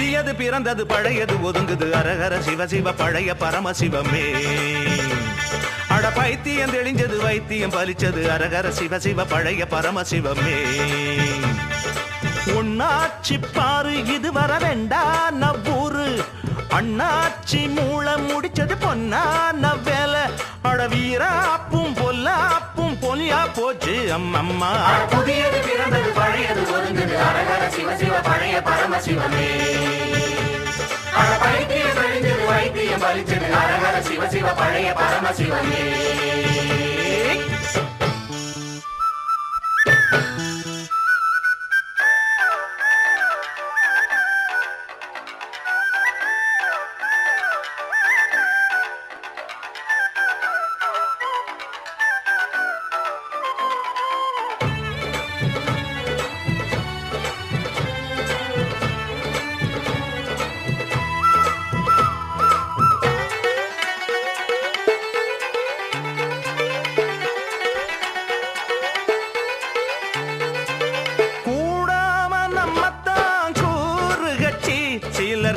புதியது பிறந்தது பழையது ஒதுங்குது அரகர சிவ சிவ பழைய பரமசிவமே அட பைத்தியம் தெளிஞ்சது வைத்தியம் பலிச்சது அரகர சிவ சிவ பழைய பரமசிவமே உன்னாச்சி பாரு இது வர வேண்டாம் நவ்வூரு அண்ணாச்சி மூலம் முடிச்சது பொன்னான வேலை அட வீராப்பும் பொல்லாப்பும் பொலியா போச்சு அம்மம்மா புதியது பிறந்தது பழையது ஒதுங்குது அரகர சிவ சிவ பழைய பரமசிவமே அட பைத்தியம் தெளிஞ்சது வைத்தியம் பலிச்சது அரகர சிவ சிவ பழைய பரமசிவமே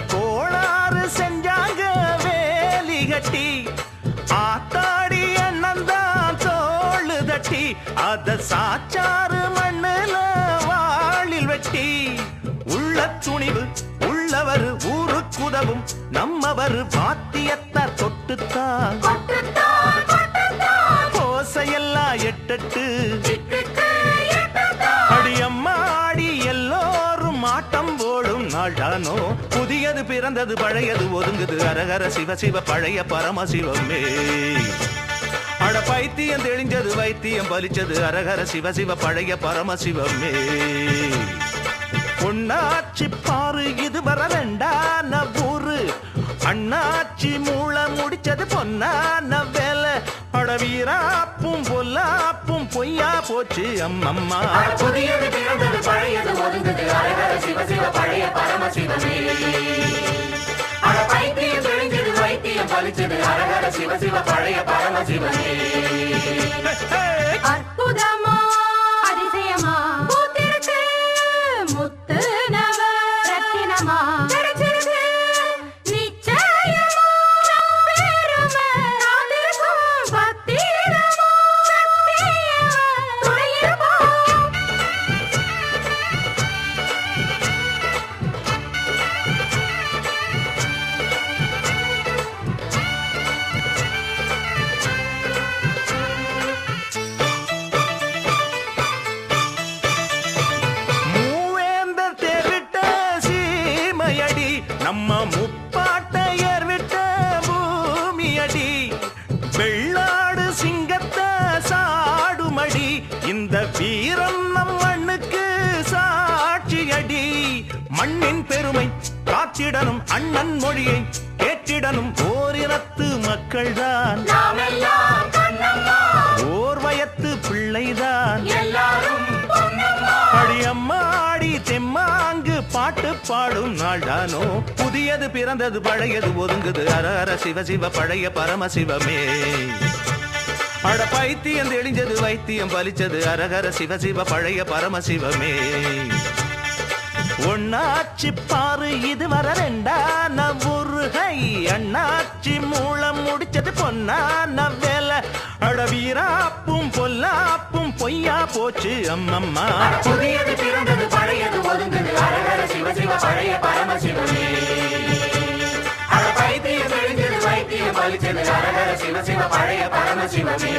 கோளாறு செஞ்சாங்க வேலி கட்டி ஆத்தாடி அண்ணந்தான் தோளு தட்டி அத சாச்சாறு மண்ணுல வாளில் வெட்டி உள்ள துணிவு உள்ளவர் ஊருக்குதவும் நம்மவர் வாத்தியத்தை தொட்டுத்தான் கோசையெல்லாம் எட்டட்டு அடியம்மாடி எல்லோரும் ஆட்டம் போடும் நாடானோ புதியது பிறந்தது பழையது ஒதுங்குது அரகர சிவ சிவ பழைய பரமசிவமே அட பைத்தியம் தெளிஞ்சது வைத்தியம் பலிச்சது அரகர சிவ சிவ பழைய பரமசிவமே பொன்னாச்சி பாரு இது வர வேண்டான ஊரு அண்ணாச்சி மூலம் முடிச்சது பொன்னான வேலை அட வீராப்பும் பொல்லாப்பும் பொய்யா போச்சு அம்மம்மா புதியது பிறந்தது பழையது ஒதுங்குது அரகர சிவ சிவ பழைய பரமசிவமே அட பைத்தியம் தெளிஞ்சது வைத்தியம் பலிச்சது அரகர சிவ சிவ பழைய பரமசிவமே அற்புதமா அதிசயமா பூத்திருக்கு முத்து நவ ரத்தினமா கிடைச்சிருக்கு நிச்சயமா பெருமை காத்திருக்கும் பத்திரமா சத்தியமா துணையிருப்போம் மூவேந்தர் தேர்விட்ட சீமையடி நம்ம முப்பாட்டையர் விட்ட பூமியடி வெள்ளாடு சிங்கத்தை சாடுமடி இந்த வீரம் நம் மண்ணுக்கு சாட்சியடி மண்ணின் பெருமை காத்திடனும் அண்ணன் மொழியை கேட்டிடனும் ஓரினத்து மக்கள்தான் நாமெல்லாம் கண்ணம்மா ஓர் வயத்து பிள்ளைதான் எல்லாரும் பொன்னம்மா அடியம்மாடி தெம்மாங்கு பாட்டு பாடும் நாள்தானோ புதியது பிறந்தது பழையது ஒதுங்குது அரஹர சிவ சிவ பழைய பரமசிவமே அட பைத்தியம் தெளிஞ்சது வைத்தியம் பலிச்சது அரஹர சிவ சிவ பழைய பரமசிவமே ஒன்னாச்சி பாரு இது வர ரெண்டான ஊருகை அண்ணாச்சி மூலம் முடிச்சது பொன்னான வேலை அட வீராப்பும் பொல்லாப்பும் பொய்யா போச்சு அம்மம்மா புதியது பிறந்தது பழையது ஒதுங்குது அரகர சிவ சிவ பழைய பரமசிவமே அட பைத்தியம் தெளிஞ்சது வைத்தியம் பலிச்சது அரகர சிவ சிவ பழைய பரமசிவமே